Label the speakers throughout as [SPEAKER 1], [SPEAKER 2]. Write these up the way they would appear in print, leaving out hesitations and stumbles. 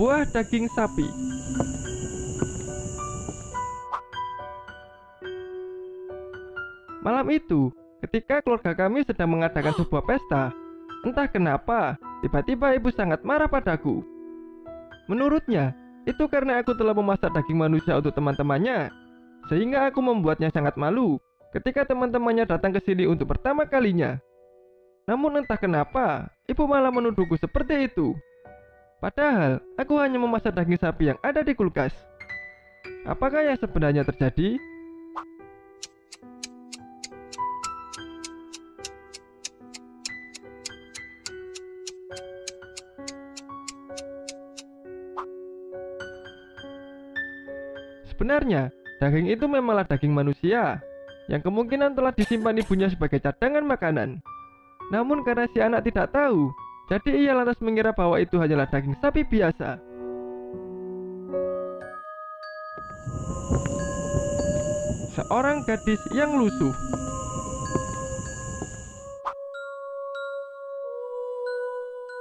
[SPEAKER 1] sebuah daging sapi. Malam itu, ketika keluarga kami sedang mengadakan sebuah pesta, entah kenapa, tiba-tiba ibu sangat marah padaku. Menurutnya, itu karena aku telah memasak daging manusia untuk teman-temannya, sehingga aku membuatnya sangat malu ketika teman-temannya datang ke sini untuk pertama kalinya. Namun entah kenapa, ibu malah menuduhku seperti itu. Padahal, aku hanya memasak daging sapi yang ada di kulkas. Apakah yang sebenarnya terjadi? Sebenarnya, daging itu memanglah daging manusia, yang kemungkinan telah disimpan ibunya sebagai cadangan makanan. Namun karena si anak tidak tahu, jadi ia lantas mengira bahwa itu hanyalah daging sapi biasa. Seorang gadis yang lusuh.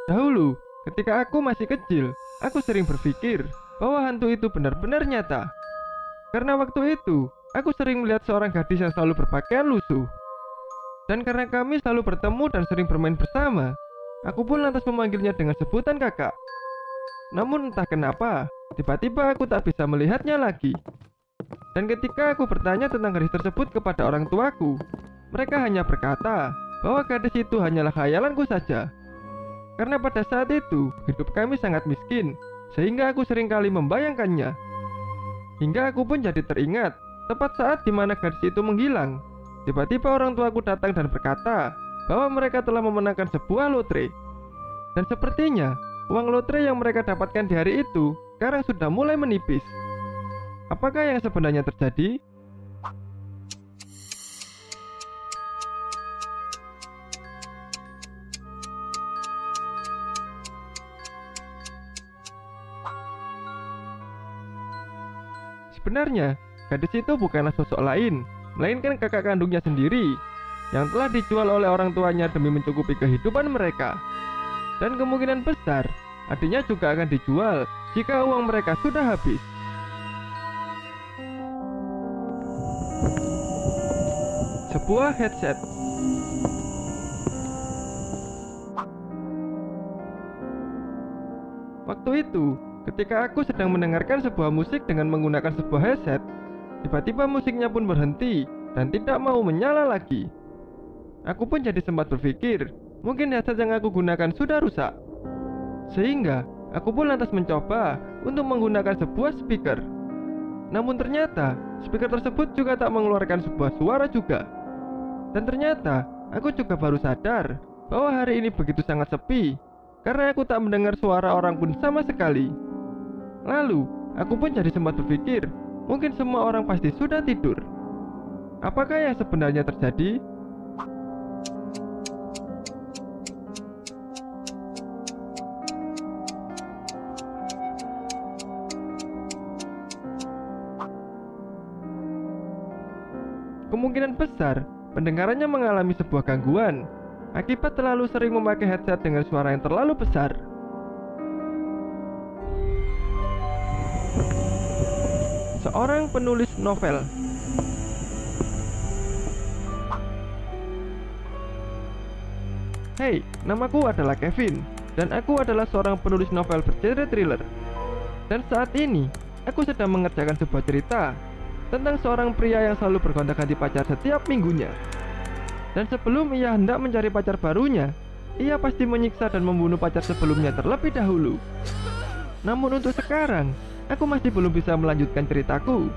[SPEAKER 1] Dahulu, ketika aku masih kecil, aku sering berpikir bahwa hantu itu benar-benar nyata. Karena waktu itu, aku sering melihat seorang gadis yang selalu berpakaian lusuh. Dan karena kami selalu bertemu dan sering bermain bersama, aku pun lantas memanggilnya dengan sebutan kakak. Namun entah kenapa, tiba-tiba aku tak bisa melihatnya lagi. Dan ketika aku bertanya tentang gadis tersebut kepada orang tuaku, mereka hanya berkata bahwa gadis itu hanyalah khayalanku saja. Karena pada saat itu, hidup kami sangat miskin, sehingga aku seringkali membayangkannya. Hingga aku pun jadi teringat, tepat saat dimana gadis itu menghilang, tiba-tiba orang tuaku datang dan berkata bahwa mereka telah memenangkan sebuah lotre. Dan sepertinya, uang lotre yang mereka dapatkan di hari itu sekarang sudah mulai menipis. Apakah yang sebenarnya terjadi? Sebenarnya, gadis itu bukanlah sosok lain, melainkan kakak kandungnya sendiri, yang telah dijual oleh orang tuanya demi mencukupi kehidupan mereka. Dan kemungkinan besar, adiknya juga akan dijual jika uang mereka sudah habis. Sebuah headset. Waktu itu, ketika aku sedang mendengarkan sebuah musik dengan menggunakan sebuah headset, tiba-tiba musiknya pun berhenti dan tidak mau menyala lagi. Aku pun jadi sempat berpikir, mungkin headset yang aku gunakan sudah rusak. Sehingga, aku pun lantas mencoba untuk menggunakan sebuah speaker. Namun ternyata, speaker tersebut juga tak mengeluarkan sebuah suara juga. Dan ternyata, aku juga baru sadar bahwa hari ini begitu sangat sepi, karena aku tak mendengar suara orang pun sama sekali. Lalu, aku pun jadi sempat berpikir, mungkin semua orang pasti sudah tidur. Apakah yang sebenarnya terjadi? Kemungkinan besar, pendengarannya mengalami sebuah gangguan akibat terlalu sering memakai headset dengan suara yang terlalu besar. Seorang penulis novel. Hey, namaku adalah Kevin, dan aku adalah seorang penulis novel bergenre thriller. Dan saat ini, aku sedang mengerjakan sebuah cerita tentang seorang pria yang selalu bergonta-ganti pacar setiap minggunya. Dan sebelum ia hendak mencari pacar barunya, ia pasti menyiksa dan membunuh pacar sebelumnya terlebih dahulu. Namun untuk sekarang, aku masih belum bisa melanjutkan ceritaku,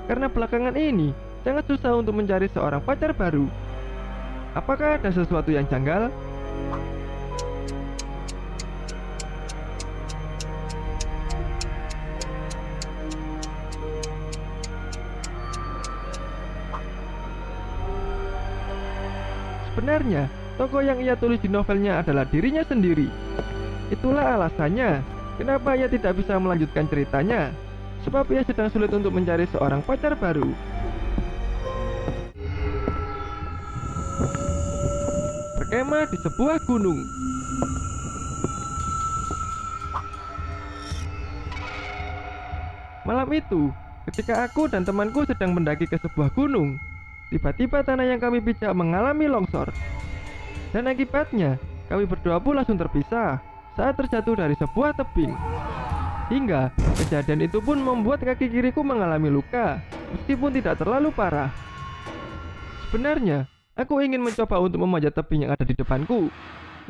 [SPEAKER 1] karena belakangan ini sangat susah untuk mencari seorang pacar baru. Apakah ada sesuatu yang janggal? Sebenarnya, tokoh yang ia tulis di novelnya adalah dirinya sendiri. Itulah alasannya kenapa ia tidak bisa melanjutkan ceritanya, sebab ia sedang sulit untuk mencari seorang pacar baru. Berkemah di sebuah gunung. Malam itu, ketika aku dan temanku sedang mendaki ke sebuah gunung, tiba-tiba tanah yang kami pijak mengalami longsor. Dan akibatnya, kami berdua pun langsung terpisah saat terjatuh dari sebuah tebing. Hingga kejadian itu pun membuat kaki kiriku mengalami luka, meskipun tidak terlalu parah. Sebenarnya, aku ingin mencoba untuk memanjat tebing yang ada di depanku.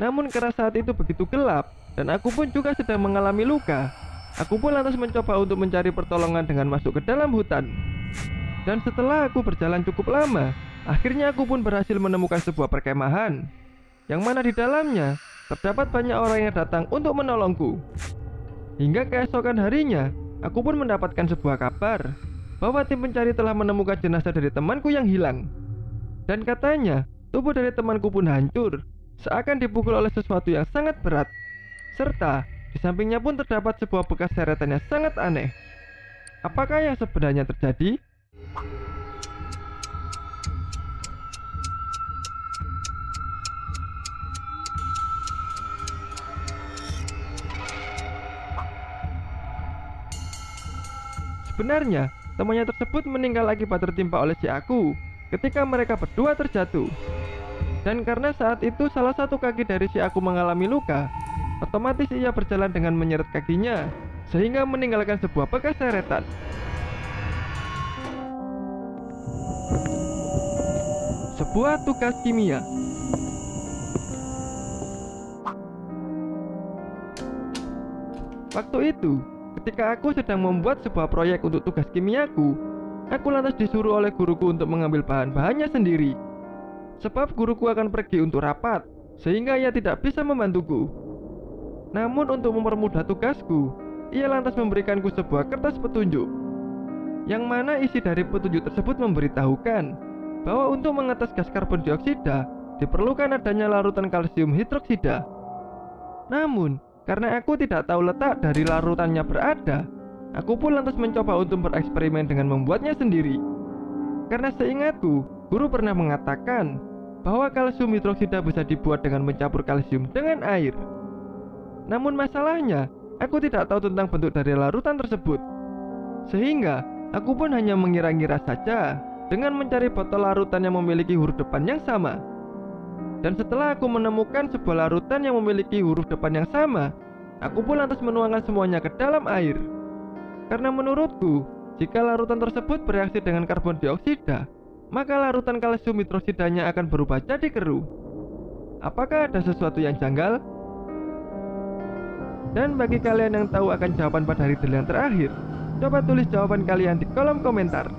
[SPEAKER 1] Namun karena saat itu begitu gelap, dan aku pun juga sedang mengalami luka, aku pun lantas mencoba untuk mencari pertolongan dengan masuk ke dalam hutan. Dan setelah aku berjalan cukup lama, akhirnya aku pun berhasil menemukan sebuah perkemahan, yang mana di dalamnya terdapat banyak orang yang datang untuk menolongku. Hingga keesokan harinya, aku pun mendapatkan sebuah kabar bahwa tim pencari telah menemukan jenazah dari temanku yang hilang. Dan katanya, tubuh dari temanku pun hancur, seakan dipukul oleh sesuatu yang sangat berat. Serta di sampingnya pun terdapat sebuah bekas seretan yang sangat aneh. Apakah yang sebenarnya terjadi? Sebenarnya, temannya tersebut meninggal akibat tertimpa oleh si aku ketika mereka berdua terjatuh. Dan karena saat itu salah satu kaki dari si aku mengalami luka, otomatis ia berjalan dengan menyeret kakinya, sehingga meninggalkan sebuah bekas seretan. Sebuah tugas kimia. Waktu itu, ketika aku sedang membuat sebuah proyek untuk tugas kimiaku, aku lantas disuruh oleh guruku untuk mengambil bahan-bahannya sendiri. Sebab guruku akan pergi untuk rapat, sehingga ia tidak bisa membantuku. Namun untuk mempermudah tugasku, ia lantas memberikanku sebuah kertas petunjuk, yang mana isi dari petunjuk tersebut memberitahukan bahwa untuk mengetes gas karbon dioksida diperlukan adanya larutan kalsium hidroksida. Namun karena aku tidak tahu letak dari larutannya berada, aku pun lantas mencoba untuk bereksperimen dengan membuatnya sendiri. Karena seingatku, guru pernah mengatakan bahwa kalsium hidroksida bisa dibuat dengan mencampur kalsium dengan air. Namun masalahnya, aku tidak tahu tentang bentuk dari larutan tersebut. Sehingga, aku pun hanya mengira-ngira saja dengan mencari botol larutan yang memiliki huruf depan yang sama. Dan setelah aku menemukan sebuah larutan yang memiliki huruf depan yang sama, aku pun lantas menuangkan semuanya ke dalam air. Karena menurutku, jika larutan tersebut bereaksi dengan karbon dioksida, maka larutan kalsium hidroksidanya akan berubah jadi keruh. Apakah ada sesuatu yang janggal? Dan bagi kalian yang tahu akan jawaban pada riddle yang terakhir, coba tulis jawaban kalian di kolom komentar.